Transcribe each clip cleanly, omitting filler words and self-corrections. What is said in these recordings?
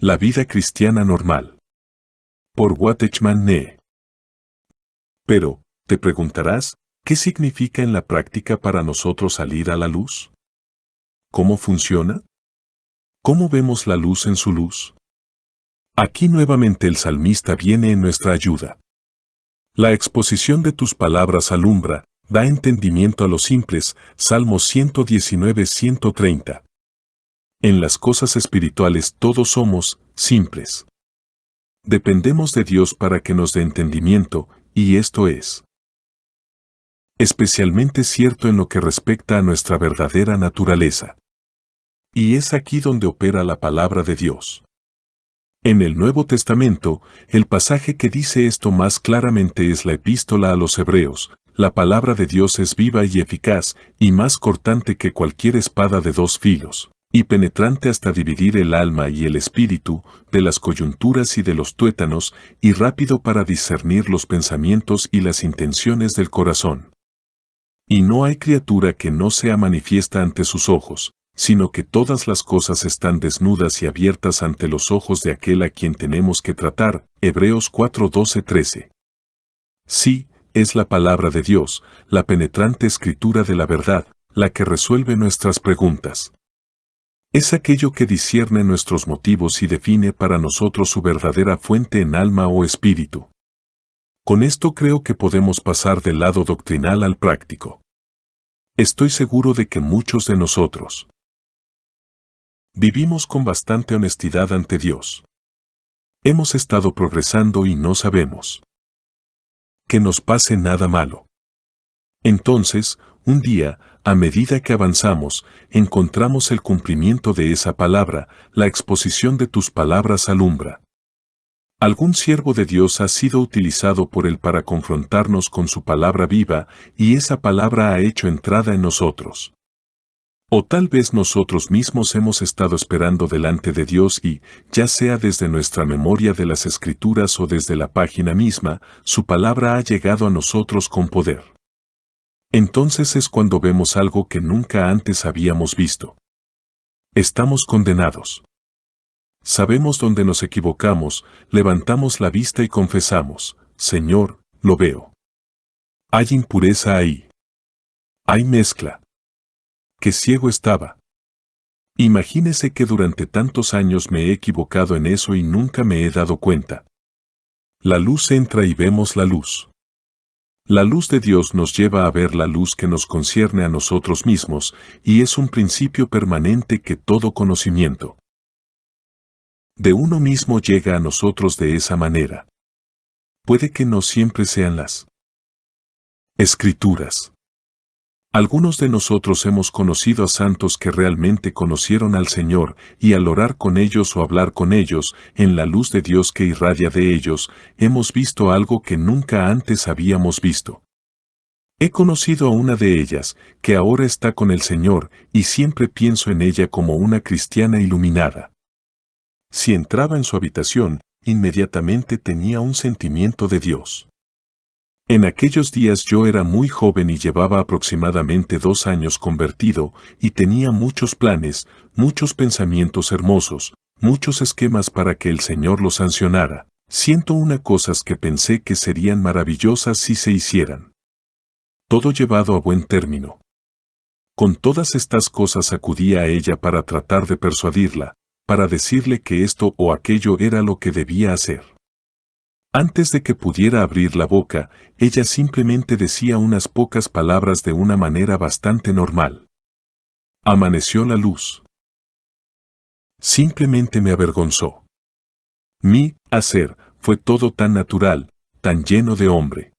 La vida cristiana normal. Por Watchman Nee. Pero, te preguntarás, ¿qué significa en la práctica para nosotros salir a la luz? ¿Cómo funciona? ¿Cómo vemos la luz en su luz? Aquí nuevamente el salmista viene en nuestra ayuda. La exposición de tus palabras alumbra, da entendimiento a los simples, Salmos 119-130. En las cosas espirituales todos somos simples. Dependemos de Dios para que nos dé entendimiento, y esto es especialmente cierto en lo que respecta a nuestra verdadera naturaleza. Y es aquí donde opera la palabra de Dios. En el Nuevo Testamento, el pasaje que dice esto más claramente es la epístola a los Hebreos. La palabra de Dios es viva y eficaz, y más cortante que cualquier espada de dos filos, y penetrante hasta dividir el alma y el espíritu, de las coyunturas y de los tuétanos, y rápido para discernir los pensamientos y las intenciones del corazón. Y no hay criatura que no sea manifiesta ante sus ojos, sino que todas las cosas están desnudas y abiertas ante los ojos de aquel a quien tenemos que tratar. Hebreos 4:12-13. Sí, es la palabra de Dios, la penetrante escritura de la verdad, la que resuelve nuestras preguntas. Es aquello que discierne nuestros motivos y define para nosotros su verdadera fuente en alma o espíritu. Con esto creo que podemos pasar del lado doctrinal al práctico. Estoy seguro de que muchos de nosotros vivimos con bastante honestidad ante Dios. Hemos estado progresando y no sabemos que nos pase nada malo. Entonces, un día, a medida que avanzamos, encontramos el cumplimiento de esa palabra, la exposición de tus palabras alumbra. Algún siervo de Dios ha sido utilizado por Él para confrontarnos con su palabra viva, y esa palabra ha hecho entrada en nosotros. O tal vez nosotros mismos hemos estado esperando delante de Dios y, ya sea desde nuestra memoria de las Escrituras o desde la página misma, su palabra ha llegado a nosotros con poder. Entonces es cuando vemos algo que nunca antes habíamos visto. Estamos condenados. Sabemos dónde nos equivocamos, levantamos la vista y confesamos, Señor, lo veo. Hay impureza ahí. Hay mezcla. Qué ciego estaba. Imagínese que durante tantos años me he equivocado en eso y nunca me he dado cuenta. La luz entra y vemos la luz. La luz de Dios nos lleva a ver la luz que nos concierne a nosotros mismos, y es un principio permanente que todo conocimiento de uno mismo llega a nosotros de esa manera. Puede que no siempre sean las Escrituras. Algunos de nosotros hemos conocido a santos que realmente conocieron al Señor, y al orar con ellos o hablar con ellos, en la luz de Dios que irradia de ellos, hemos visto algo que nunca antes habíamos visto. He conocido a una de ellas, que ahora está con el Señor, y siempre pienso en ella como una cristiana iluminada. Si entraba en su habitación, inmediatamente tenía un sentimiento de Dios. En aquellos días yo era muy joven y llevaba aproximadamente 2 años convertido, y tenía muchos planes, muchos pensamientos hermosos, muchos esquemas para que el Señor los sancionara. 101 cosas que pensé que serían maravillosas si se hicieran. Todo llevado a buen término. Con todas estas cosas acudí a ella para tratar de persuadirla, para decirle que esto o aquello era lo que debía hacer. Antes de que pudiera abrir la boca, ella simplemente decía unas pocas palabras de una manera bastante normal. Amaneció la luz. Simplemente me avergonzó. Mi hacer fue todo tan natural, tan lleno de hombre.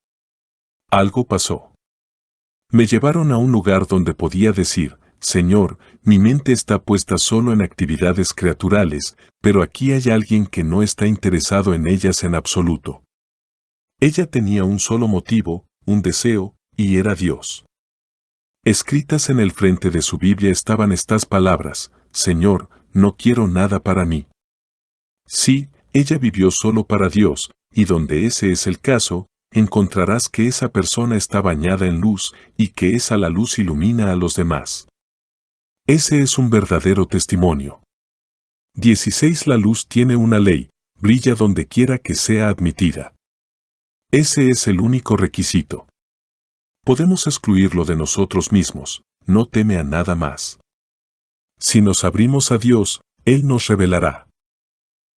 Algo pasó. Me llevaron a un lugar donde podía decir, Señor, mi mente está puesta solo en actividades creaturales, pero aquí hay alguien que no está interesado en ellas en absoluto. Ella tenía un solo motivo, un deseo, y era Dios. Escritas en el frente de su Biblia estaban estas palabras, Señor, no quiero nada para mí. Sí, ella vivió solo para Dios, y donde ese es el caso, encontrarás que esa persona está bañada en luz, y que esa la luz ilumina a los demás. Ese es un verdadero testimonio. 16. La luz tiene una ley, brilla donde quiera que sea admitida. Ese es el único requisito. Podemos excluirlo de nosotros mismos, no teme a nada más. Si nos abrimos a Dios, Él nos revelará.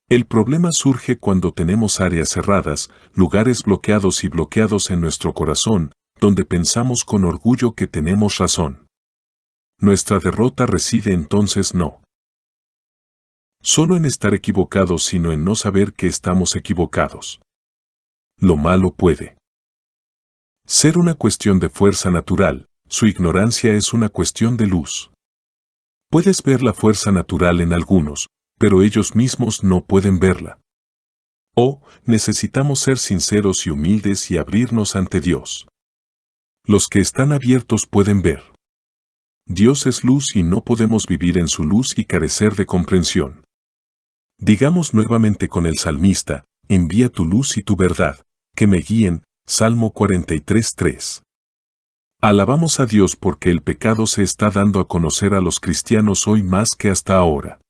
El problema surge cuando tenemos áreas cerradas, lugares bloqueados y bloqueados en nuestro corazón, donde pensamos con orgullo que tenemos razón. Nuestra derrota reside entonces no solo en estar equivocados, sino en no saber que estamos equivocados. Lo malo puede ser una cuestión de fuerza natural, su ignorancia es una cuestión de luz. Puedes ver la fuerza natural en algunos, pero ellos mismos no pueden verla. Necesitamos ser sinceros y humildes y abrirnos ante Dios. Los que están abiertos pueden ver. Dios es luz y no podemos vivir en su luz y carecer de comprensión. Digamos nuevamente con el salmista, envía tu luz y tu verdad, que me guíen, Salmo 43:3. Alabamos a Dios porque el pecado se está dando a conocer a los cristianos hoy más que hasta ahora.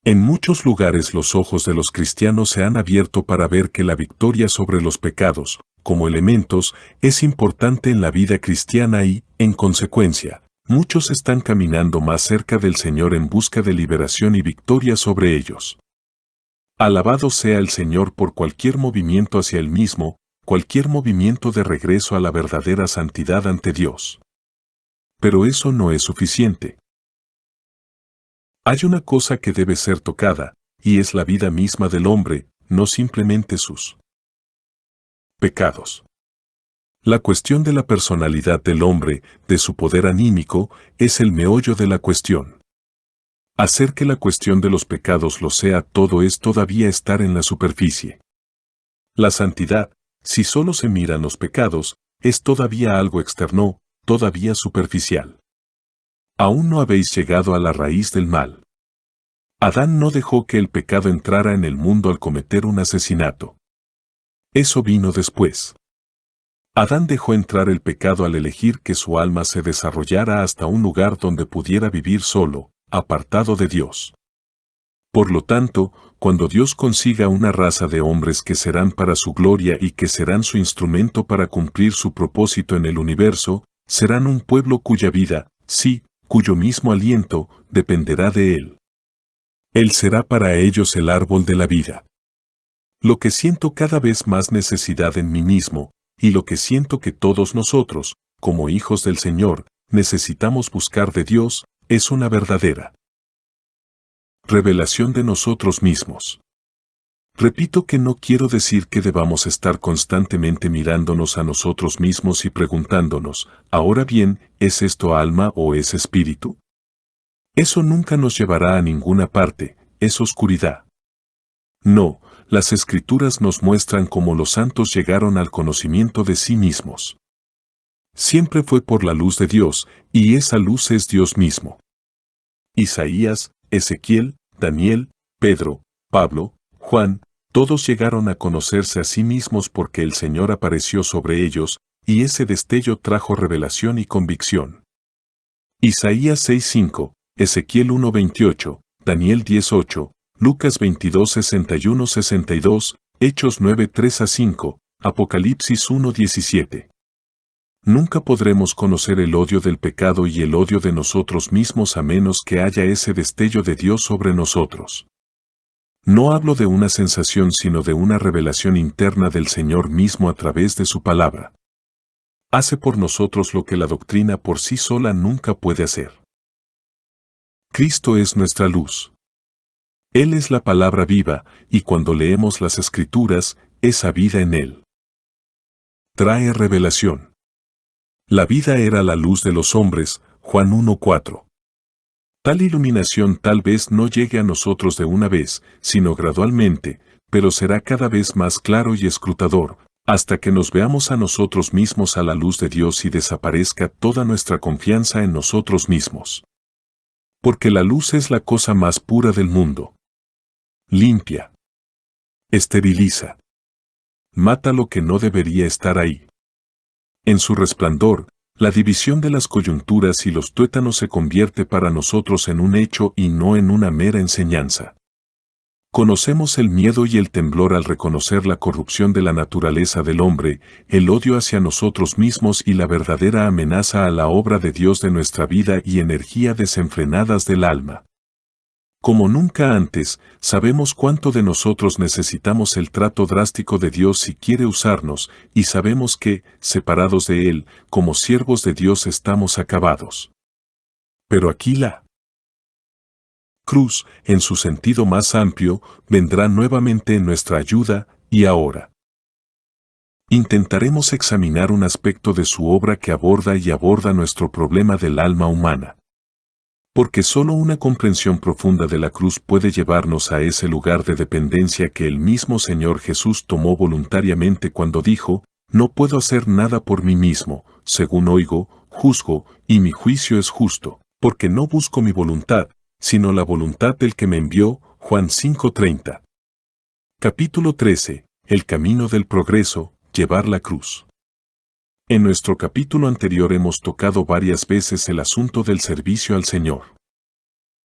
En muchos lugares los ojos de los cristianos se han abierto para ver que la victoria sobre los pecados, como elementos, es importante en la vida cristiana y, en consecuencia, muchos están caminando más cerca del Señor en busca de liberación y victoria sobre ellos. Alabado sea el Señor por cualquier movimiento hacia Él mismo, cualquier movimiento de regreso a la verdadera santidad ante Dios. Pero eso no es suficiente. Hay una cosa que debe ser tocada, y es la vida misma del hombre, no simplemente sus pecados. La cuestión de la personalidad del hombre, de su poder anímico, es el meollo de la cuestión. Hacer que la cuestión de los pecados lo sea todo es todavía estar en la superficie. La santidad, si solo se miran los pecados, es todavía algo externo, todavía superficial. Aún no habéis llegado a la raíz del mal. Adán no dejó que el pecado entrara en el mundo al cometer un asesinato. Eso vino después. Adán dejó entrar el pecado al elegir que su alma se desarrollara hasta un lugar donde pudiera vivir solo, apartado de Dios. Por lo tanto, cuando Dios consiga una raza de hombres que serán para su gloria y que serán su instrumento para cumplir su propósito en el universo, serán un pueblo cuya vida, sí, cuyo mismo aliento, dependerá de Él. Él será para ellos el árbol de la vida. Lo que siento cada vez más necesidad en mí mismo, y lo que siento que todos nosotros, como hijos del Señor, necesitamos buscar de Dios, es una verdadera revelación de nosotros mismos. Repito que no quiero decir que debamos estar constantemente mirándonos a nosotros mismos y preguntándonos, ahora bien, ¿es esto alma o es espíritu? Eso nunca nos llevará a ninguna parte, es oscuridad. No, las Escrituras nos muestran cómo los santos llegaron al conocimiento de sí mismos. Siempre fue por la luz de Dios, y esa luz es Dios mismo. Isaías, Ezequiel, Daniel, Pedro, Pablo, Juan, todos llegaron a conocerse a sí mismos porque el Señor apareció sobre ellos, y ese destello trajo revelación y convicción. Isaías 6:5, Ezequiel 1:28, Daniel 10:8, Lucas 22:61-62, Hechos 9:3-5, Apocalipsis 1:17. Nunca podremos conocer el odio del pecado y el odio de nosotros mismos a menos que haya ese destello de Dios sobre nosotros. No hablo de una sensación sino de una revelación interna del Señor mismo a través de su palabra. Hace por nosotros lo que la doctrina por sí sola nunca puede hacer. Cristo es nuestra luz. Él es la palabra viva, y cuando leemos las Escrituras, esa vida en Él trae revelación. La vida era la luz de los hombres, Juan 1:4. Tal iluminación tal vez no llegue a nosotros de una vez, sino gradualmente, pero será cada vez más claro y escrutador, hasta que nos veamos a nosotros mismos a la luz de Dios y desaparezca toda nuestra confianza en nosotros mismos. Porque la luz es la cosa más pura del mundo. Limpia. Esteriliza. Mata lo que no debería estar ahí. En su resplandor, La división de las coyunturas y los tuétanos se convierte para nosotros en un hecho y no en una mera enseñanza. Conocemos el miedo y el temblor al reconocer la corrupción de la naturaleza del hombre, el odio hacia nosotros mismos y la verdadera amenaza a la obra de Dios de nuestra vida y energía desenfrenadas del alma. Como nunca antes, sabemos cuánto de nosotros necesitamos el trato drástico de Dios si quiere usarnos, y sabemos que, separados de Él, como siervos de Dios estamos acabados. Pero aquí la cruz, en su sentido más amplio, vendrá nuevamente en nuestra ayuda, y ahora intentaremos examinar un aspecto de su obra que aborda nuestro problema del alma humana. Porque solo una comprensión profunda de la cruz puede llevarnos a ese lugar de dependencia que el mismo Señor Jesús tomó voluntariamente cuando dijo, «No puedo hacer nada por mí mismo, según oigo, juzgo, y mi juicio es justo, porque no busco mi voluntad, sino la voluntad del que me envió». Juan 5:30. Capítulo 13. El camino del progreso, llevar la cruz. En nuestro capítulo anterior hemos tocado varias veces el asunto del servicio al Señor.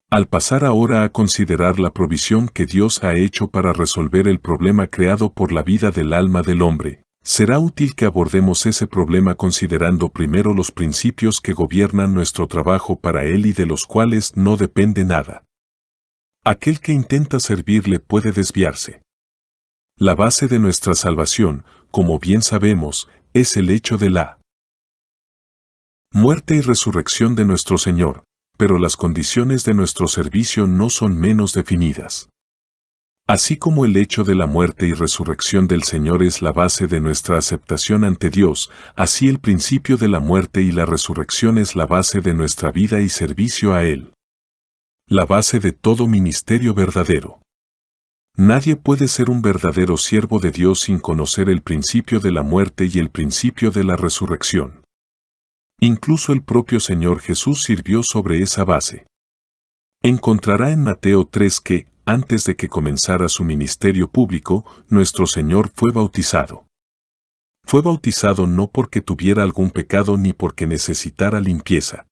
Al pasar ahora a considerar la provisión que Dios ha hecho para resolver el problema creado por la vida del alma del hombre, será útil que abordemos ese problema considerando primero los principios que gobiernan nuestro trabajo para Él y de los cuales no depende nada. Aquel que intenta servirle puede desviarse. La base de nuestra salvación, como bien sabemos, es el hecho de la muerte y resurrección de nuestro Señor, pero las condiciones de nuestro servicio no son menos definidas. Así como el hecho de la muerte y resurrección del Señor es la base de nuestra aceptación ante Dios, así el principio de la muerte y la resurrección es la base de nuestra vida y servicio a Él. La base de todo ministerio verdadero. Nadie puede ser un verdadero siervo de Dios sin conocer el principio de la muerte y el principio de la resurrección. Incluso el propio Señor Jesús sirvió sobre esa base. Encontrará en Mateo 3 que, antes de que comenzara su ministerio público, nuestro Señor fue bautizado. Fue bautizado no porque tuviera algún pecado ni porque necesitara limpieza.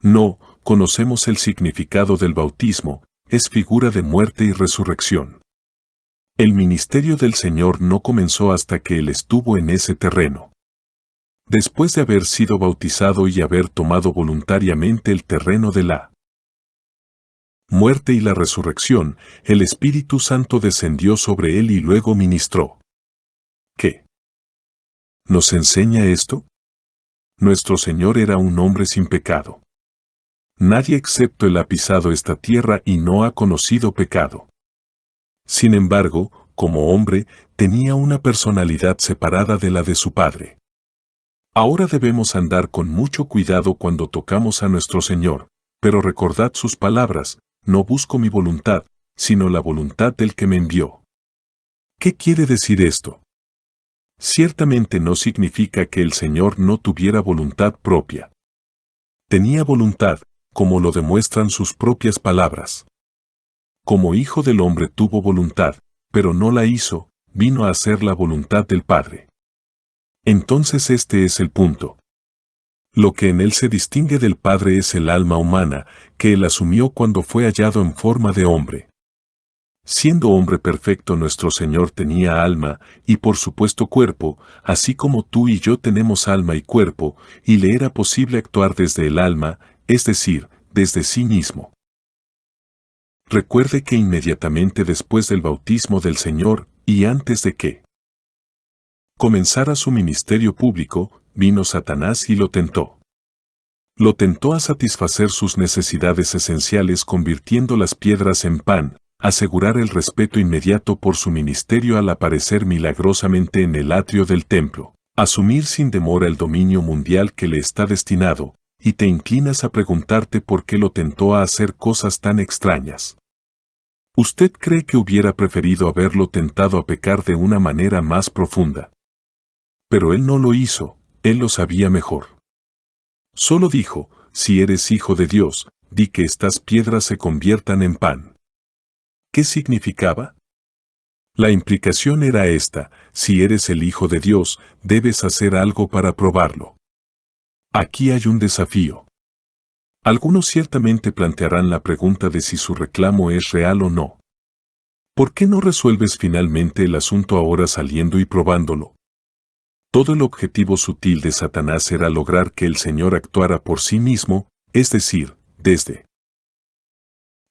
No, conocemos el significado del bautismo, es figura de muerte y resurrección. El ministerio del Señor no comenzó hasta que Él estuvo en ese terreno. Después de haber sido bautizado y haber tomado voluntariamente el terreno de la muerte y la resurrección, el Espíritu Santo descendió sobre Él y luego ministró. ¿Qué nos enseña esto? Nuestro Señor era un hombre sin pecado. Nadie excepto Él ha pisado esta tierra y no ha conocido pecado. Sin embargo, como hombre, tenía una personalidad separada de la de su Padre. Ahora debemos andar con mucho cuidado cuando tocamos a nuestro Señor, pero recordad sus palabras, no busco mi voluntad, sino la voluntad del que me envió. ¿Qué quiere decir esto? Ciertamente no significa que el Señor no tuviera voluntad propia. Tenía voluntad, como lo demuestran sus propias palabras. Como hijo del hombre tuvo voluntad, pero no la hizo, vino a hacer la voluntad del Padre. Entonces este es el punto. Lo que en él se distingue del Padre es el alma humana, que él asumió cuando fue hallado en forma de hombre. Siendo hombre perfecto, nuestro Señor tenía alma, y por supuesto cuerpo, así como tú y yo tenemos alma y cuerpo, y le era posible actuar desde el alma, es decir, desde sí mismo. Recuerde que inmediatamente después del bautismo del Señor, y antes de que comenzara su ministerio público, vino Satanás y lo tentó. Lo tentó a satisfacer sus necesidades esenciales convirtiendo las piedras en pan, asegurar el respeto inmediato por su ministerio al aparecer milagrosamente en el atrio del templo, asumir sin demora el dominio mundial que le está destinado, y te inclinas a preguntarte por qué lo tentó a hacer cosas tan extrañas. ¿Usted cree que hubiera preferido haberlo tentado a pecar de una manera más profunda? Pero él no lo hizo, él lo sabía mejor. Solo dijo, si eres hijo de Dios, di que estas piedras se conviertan en pan. ¿Qué significaba? La implicación era esta, si eres el hijo de Dios, debes hacer algo para probarlo. Aquí hay un desafío. Algunos ciertamente plantearán la pregunta de si su reclamo es real o no. ¿Por qué no resuelves finalmente el asunto ahora saliendo y probándolo? Todo el objetivo sutil de Satanás era lograr que el Señor actuara por sí mismo, es decir, desde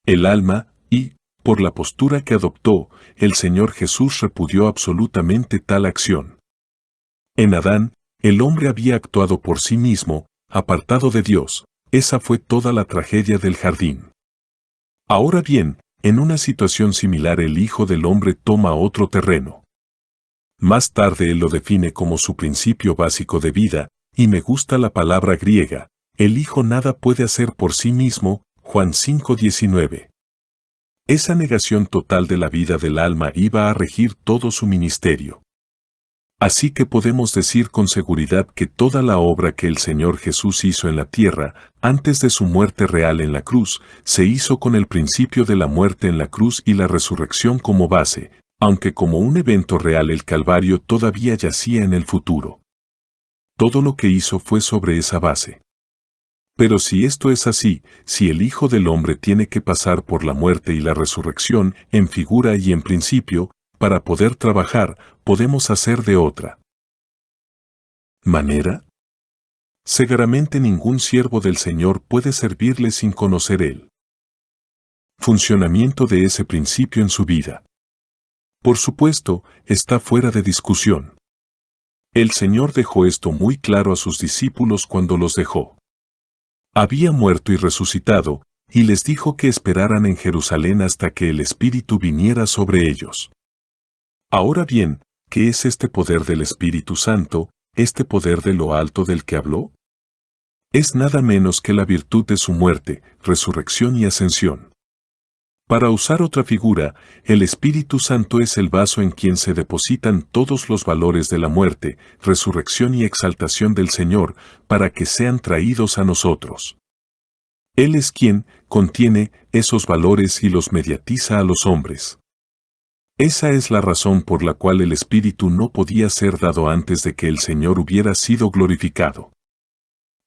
el alma, y, por la postura que adoptó, el Señor Jesús repudió absolutamente tal acción. En Adán, el hombre había actuado por sí mismo, apartado de Dios. Esa fue toda la tragedia del jardín. Ahora bien, en una situación similar el Hijo del Hombre toma otro terreno. Más tarde él lo define como su principio básico de vida, y me gusta la palabra griega, el Hijo nada puede hacer por sí mismo, Juan 5:19. Esa negación total de la vida del alma iba a regir todo su ministerio. Así que podemos decir con seguridad que toda la obra que el Señor Jesús hizo en la tierra, antes de su muerte real en la cruz, se hizo con el principio de la muerte en la cruz y la resurrección como base, aunque como un evento real el Calvario todavía yacía en el futuro. Todo lo que hizo fue sobre esa base. Pero si esto es así, si el Hijo del Hombre tiene que pasar por la muerte y la resurrección, en figura y en principio, para poder trabajar, podemos hacer de otra manera. Seguramente ningún siervo del Señor puede servirle sin conocer el funcionamiento de ese principio en su vida. Por supuesto, está fuera de discusión. El Señor dejó esto muy claro a sus discípulos cuando los dejó. Había muerto y resucitado, y les dijo que esperaran en Jerusalén hasta que el Espíritu viniera sobre ellos. Ahora bien, ¿qué es este poder del Espíritu Santo, este poder de lo alto del que habló? Es nada menos que la virtud de su muerte, resurrección y ascensión. Para usar otra figura, el Espíritu Santo es el vaso en quien se depositan todos los valores de la muerte, resurrección y exaltación del Señor, para que sean traídos a nosotros. Él es quien contiene esos valores y los mediatiza a los hombres. Esa es la razón por la cual el Espíritu no podía ser dado antes de que el Señor hubiera sido glorificado.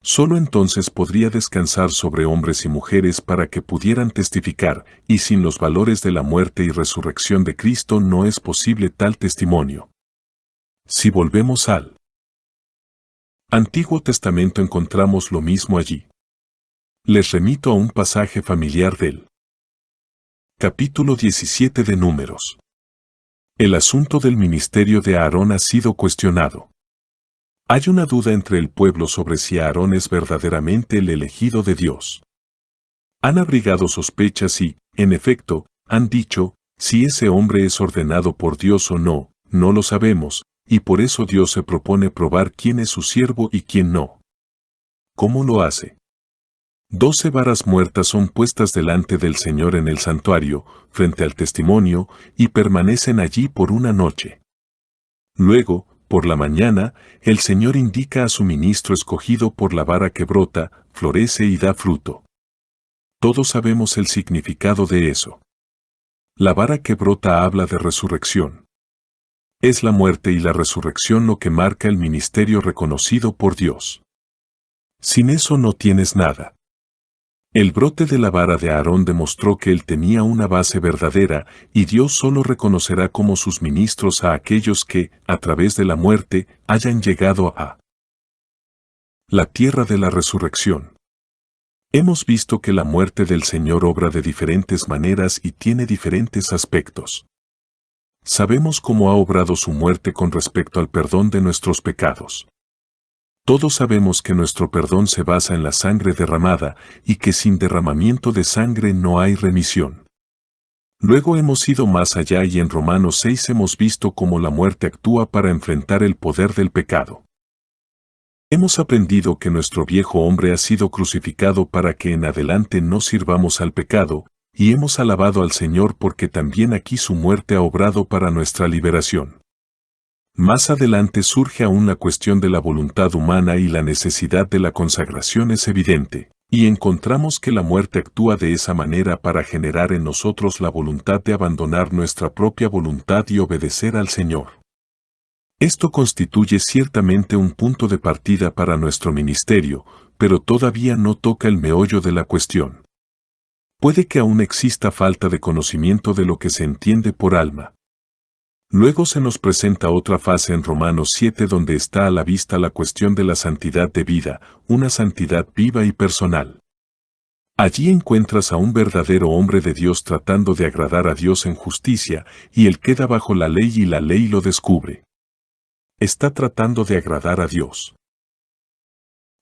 Solo entonces podría descansar sobre hombres y mujeres para que pudieran testificar, y sin los valores de la muerte y resurrección de Cristo no es posible tal testimonio. Si volvemos al Antiguo Testamento encontramos lo mismo allí. Les remito a un pasaje familiar del capítulo 17 de Números. El asunto del ministerio de Aarón ha sido cuestionado. Hay una duda entre el pueblo sobre si Aarón es verdaderamente el elegido de Dios. Han abrigado sospechas y, en efecto, han dicho, si ese hombre es ordenado por Dios o no, no lo sabemos, y por eso Dios se propone probar quién es su siervo y quién no. ¿Cómo lo hace? 12 varas muertas son puestas delante del Señor en el santuario, frente al testimonio, y permanecen allí por una noche. Luego, por la mañana, el Señor indica a su ministro escogido por la vara que brota, florece y da fruto. Todos sabemos el significado de eso. La vara que brota habla de resurrección. Es la muerte y la resurrección lo que marca el ministerio reconocido por Dios. Sin eso no tienes nada. El brote de la vara de Aarón demostró que él tenía una base verdadera, y Dios solo reconocerá como sus ministros a aquellos que, a través de la muerte, hayan llegado a la tierra de la resurrección. Hemos visto que la muerte del Señor obra de diferentes maneras y tiene diferentes aspectos. Sabemos cómo ha obrado su muerte con respecto al perdón de nuestros pecados. Todos sabemos que nuestro perdón se basa en la sangre derramada y que sin derramamiento de sangre no hay remisión. Luego hemos ido más allá y en Romanos 6 hemos visto cómo la muerte actúa para enfrentar el poder del pecado. Hemos aprendido que nuestro viejo hombre ha sido crucificado para que en adelante no sirvamos al pecado, y hemos alabado al Señor porque también aquí su muerte ha obrado para nuestra liberación. Más adelante surge aún la cuestión de la voluntad humana y la necesidad de la consagración es evidente, y encontramos que la muerte actúa de esa manera para generar en nosotros la voluntad de abandonar nuestra propia voluntad y obedecer al Señor. Esto constituye ciertamente un punto de partida para nuestro ministerio, pero todavía no toca el meollo de la cuestión. Puede que aún exista falta de conocimiento de lo que se entiende por alma. Luego se nos presenta otra fase en Romanos 7 donde está a la vista la cuestión de la santidad de vida, una santidad viva y personal. Allí encuentras a un verdadero hombre de Dios tratando de agradar a Dios en justicia, y él queda bajo la ley y la ley lo descubre. Está tratando de agradar a Dios,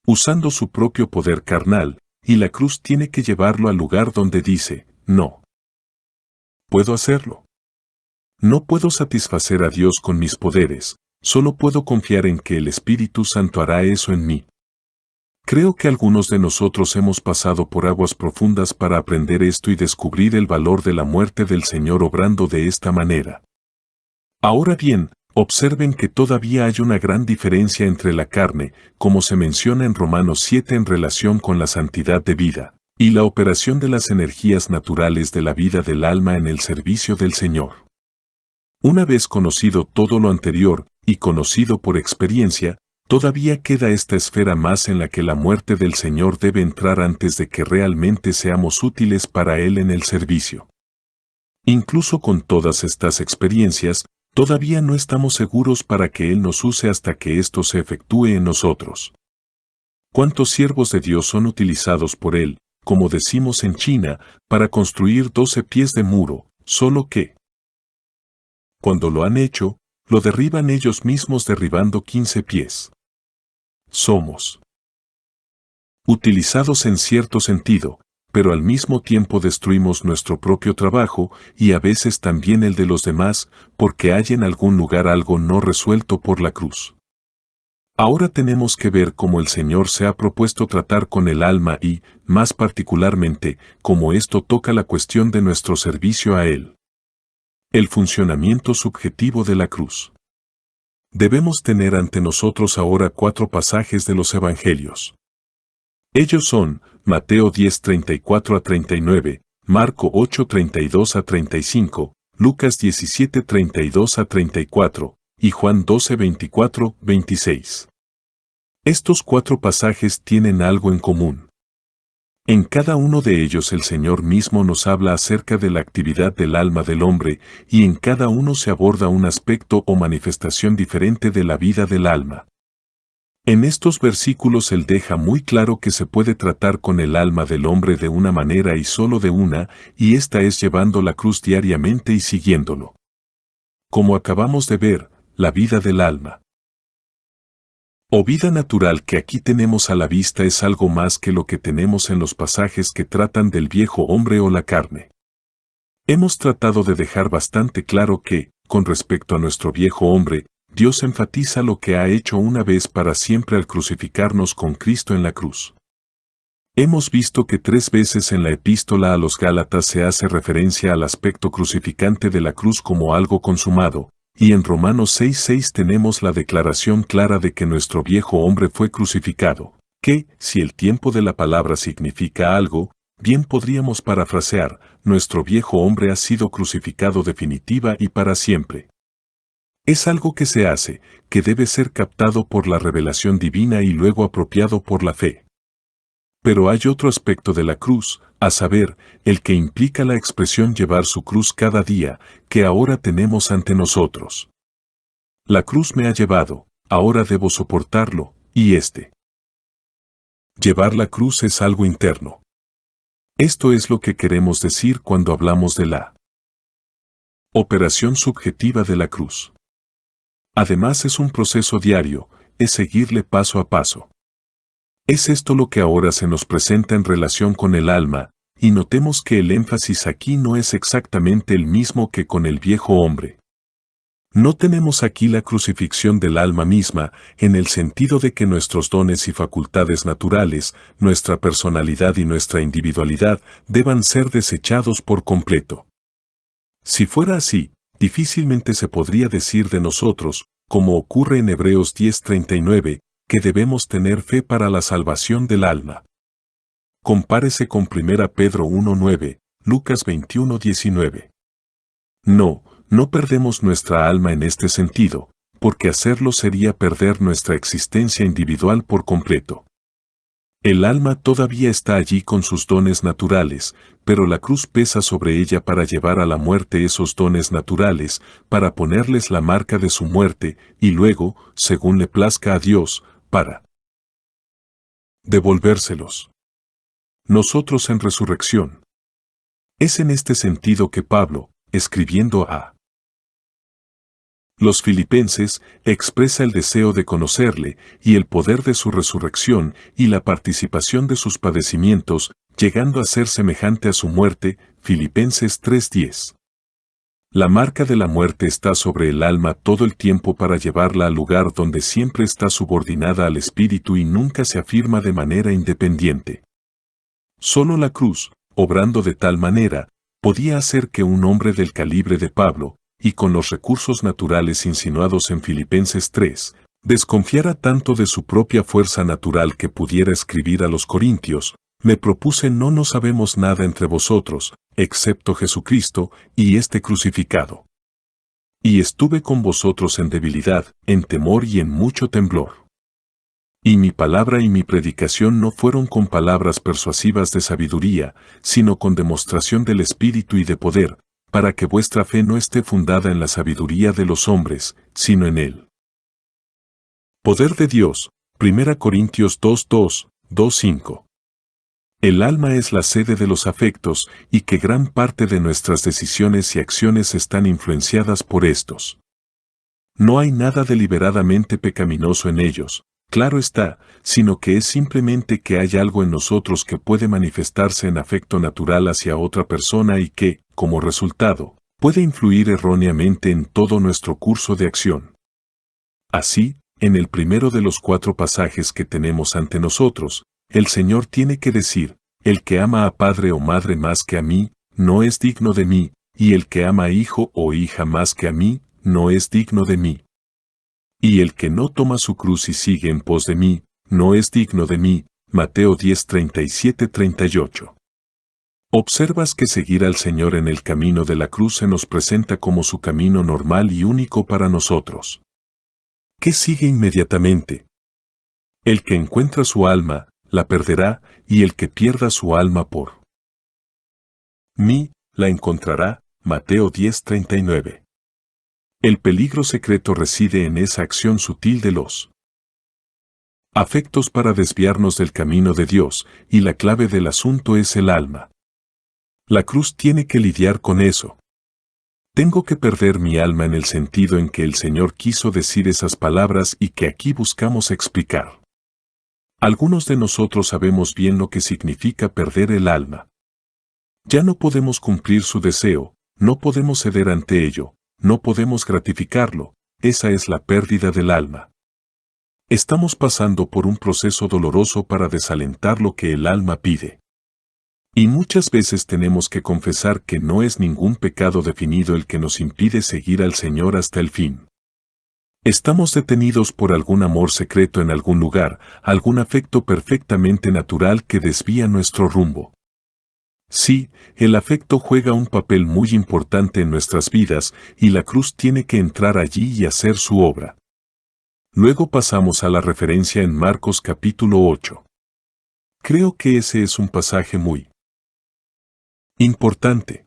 usando su propio poder carnal, y la cruz tiene que llevarlo al lugar donde dice, no. Puedo hacerlo. No puedo satisfacer a Dios con mis poderes, solo puedo confiar en que el Espíritu Santo hará eso en mí. Creo que algunos de nosotros hemos pasado por aguas profundas para aprender esto y descubrir el valor de la muerte del Señor obrando de esta manera. Ahora bien, observen que todavía hay una gran diferencia entre la carne, como se menciona en Romanos 7 en relación con la santidad de vida, y la operación de las energías naturales de la vida del alma en el servicio del Señor. Una vez conocido todo lo anterior, y conocido por experiencia, todavía queda esta esfera más en la que la muerte del Señor debe entrar antes de que realmente seamos útiles para Él en el servicio. Incluso con todas estas experiencias, todavía no estamos seguros para que Él nos use hasta que esto se efectúe en nosotros. ¿Cuántos siervos de Dios son utilizados por Él, como decimos en China, para construir 12 pies de muro, solo que, cuando lo han hecho, lo derriban ellos mismos derribando 15 pies? Somos utilizados en cierto sentido, pero al mismo tiempo destruimos nuestro propio trabajo y a veces también el de los demás, porque hay en algún lugar algo no resuelto por la cruz. Ahora tenemos que ver cómo el Señor se ha propuesto tratar con el alma y, más particularmente, cómo esto toca la cuestión de nuestro servicio a Él. El funcionamiento subjetivo de la cruz. Debemos tener ante nosotros ahora 4 pasajes de los Evangelios. Ellos son Mateo 10:34 a 39, Marco 8:32 a 35, Lucas 17:32 a 34 y Juan 12:24-26. Estos 4 pasajes tienen algo en común. En cada uno de ellos el Señor mismo nos habla acerca de la actividad del alma del hombre, y en cada uno se aborda un aspecto o manifestación diferente de la vida del alma. En estos versículos Él deja muy claro que se puede tratar con el alma del hombre de una manera y solo de una, y esta es llevando la cruz diariamente y siguiéndolo. Como acabamos de ver, la vida del alma o vida natural que aquí tenemos a la vista es algo más que lo que tenemos en los pasajes que tratan del viejo hombre o la carne. Hemos tratado de dejar bastante claro que, con respecto a nuestro viejo hombre, Dios enfatiza lo que ha hecho una vez para siempre al crucificarnos con Cristo en la cruz. Hemos visto que 3 veces en la epístola a los Gálatas se hace referencia al aspecto crucificante de la cruz como algo consumado, y en Romanos 6:6 tenemos la declaración clara de que nuestro viejo hombre fue crucificado, que, si el tiempo de la palabra significa algo, bien podríamos parafrasear, nuestro viejo hombre ha sido crucificado definitiva y para siempre. Es algo que se hace, que debe ser captado por la revelación divina y luego apropiado por la fe. Pero hay otro aspecto de la cruz, a saber, el que implica la expresión llevar su cruz cada día, que ahora tenemos ante nosotros. La cruz me ha llevado, ahora debo soportarlo, y llevar la cruz es algo interno. Esto es lo que queremos decir cuando hablamos de la operación subjetiva de la cruz. Además es un proceso diario, es seguirle paso a paso. Es esto lo que ahora se nos presenta en relación con el alma, y notemos que el énfasis aquí no es exactamente el mismo que con el viejo hombre. No tenemos aquí la crucifixión del alma misma, en el sentido de que nuestros dones y facultades naturales, nuestra personalidad y nuestra individualidad deban ser desechados por completo. Si fuera así, difícilmente se podría decir de nosotros, como ocurre en Hebreos 10:39, que debemos tener fe para la salvación del alma. Compárese con 1 Pedro 1:9, Lucas 21:19. No perdemos nuestra alma en este sentido, porque hacerlo sería perder nuestra existencia individual por completo. El alma todavía está allí con sus dones naturales, pero la cruz pesa sobre ella para llevar a la muerte esos dones naturales, para ponerles la marca de su muerte, y luego, según le plazca a Dios, para devolvérselos. Nosotros en resurrección. Es en este sentido que Pablo, escribiendo a los filipenses, expresa el deseo de conocerle y el poder de su resurrección y la participación de sus padecimientos, llegando a ser semejante a su muerte, Filipenses 3:10. La marca de la muerte está sobre el alma todo el tiempo para llevarla al lugar donde siempre está subordinada al espíritu y nunca se afirma de manera independiente. Solo la cruz, obrando de tal manera, podía hacer que un hombre del calibre de Pablo, y con los recursos naturales insinuados en Filipenses 3, desconfiara tanto de su propia fuerza natural que pudiera escribir a los Corintios: me propuse no sabemos nada entre vosotros, excepto Jesucristo, y este crucificado. Y estuve con vosotros en debilidad, en temor y en mucho temblor. Y mi palabra y mi predicación no fueron con palabras persuasivas de sabiduría, sino con demostración del Espíritu y de poder, para que vuestra fe no esté fundada en la sabiduría de los hombres, sino en Él. Poder de Dios, 1 Corintios 2:2, 2:5. El alma es la sede de los afectos, y que gran parte de nuestras decisiones y acciones están influenciadas por estos. No hay nada deliberadamente pecaminoso en ellos, claro está, sino que es simplemente que hay algo en nosotros que puede manifestarse en afecto natural hacia otra persona y que, como resultado, puede influir erróneamente en todo nuestro curso de acción. Así, en el primero de los 4 pasajes que tenemos ante nosotros, el Señor tiene que decir: el que ama a padre o madre más que a mí, no es digno de mí, y el que ama a hijo o hija más que a mí, no es digno de mí. Y el que no toma su cruz y sigue en pos de mí, no es digno de mí. Mateo 10:37-38. Observas que seguir al Señor en el camino de la cruz se nos presenta como su camino normal y único para nosotros. ¿Qué sigue inmediatamente? El que encuentra su alma, la perderá, y el que pierda su alma por mí, la encontrará. Mateo 10:39. El peligro secreto reside en esa acción sutil de los afectos para desviarnos del camino de Dios, y la clave del asunto es el alma. La cruz tiene que lidiar con eso. Tengo que perder mi alma en el sentido en que el Señor quiso decir esas palabras y que aquí buscamos explicar. Algunos de nosotros sabemos bien lo que significa perder el alma. Ya no podemos cumplir su deseo, no podemos ceder ante ello, no podemos gratificarlo, esa es la pérdida del alma. Estamos pasando por un proceso doloroso para desalentar lo que el alma pide. Y muchas veces tenemos que confesar que no es ningún pecado definido el que nos impide seguir al Señor hasta el fin. Estamos detenidos por algún amor secreto en algún lugar, algún afecto perfectamente natural que desvía nuestro rumbo. Sí, el afecto juega un papel muy importante en nuestras vidas y la cruz tiene que entrar allí y hacer su obra. Luego pasamos a la referencia en Marcos capítulo 8. Creo que ese es un pasaje muy importante.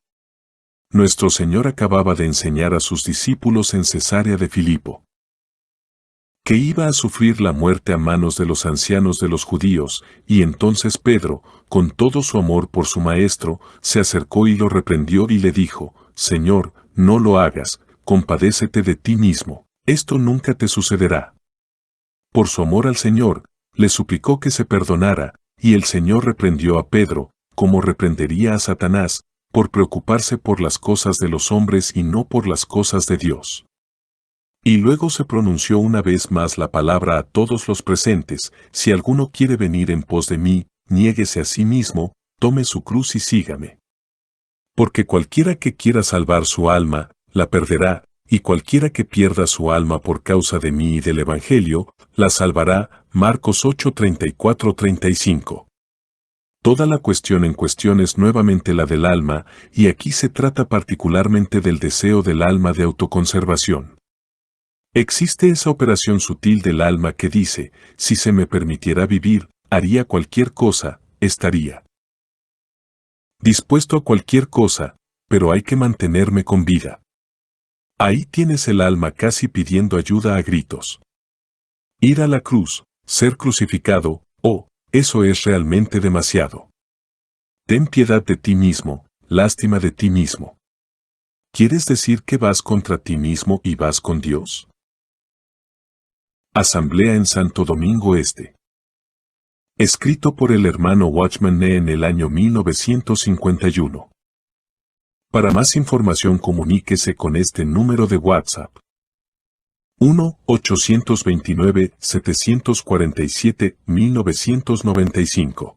Nuestro Señor acababa de enseñar a sus discípulos en Cesarea de Filipo que iba a sufrir la muerte a manos de los ancianos de los judíos, y entonces Pedro, con todo su amor por su maestro, se acercó y lo reprendió y le dijo: Señor, no lo hagas, compadécete de ti mismo, esto nunca te sucederá. Por su amor al Señor, le suplicó que se perdonara, y el Señor reprendió a Pedro, como reprendería a Satanás, por preocuparse por las cosas de los hombres y no por las cosas de Dios. Y luego se pronunció una vez más la palabra a todos los presentes: si alguno quiere venir en pos de mí, niéguese a sí mismo, tome su cruz y sígame. Porque cualquiera que quiera salvar su alma, la perderá, y cualquiera que pierda su alma por causa de mí y del Evangelio, la salvará. Marcos 8:34-35. Toda la cuestión en cuestión es nuevamente la del alma, y aquí se trata particularmente del deseo del alma de autoconservación. Existe esa operación sutil del alma que dice, si se me permitiera vivir, haría cualquier cosa, estaría dispuesto a cualquier cosa, pero hay que mantenerme con vida. Ahí tienes el alma casi pidiendo ayuda a gritos. Ir a la cruz, ser crucificado, oh, eso es realmente demasiado. Ten piedad de ti mismo, lástima de ti mismo. ¿Quieres decir que vas contra ti mismo y vas con Dios? Asamblea en Santo Domingo Este. Escrito por el hermano Watchman Nee en el año 1951. Para más información comuníquese con este número de WhatsApp. 1-829-747-1995.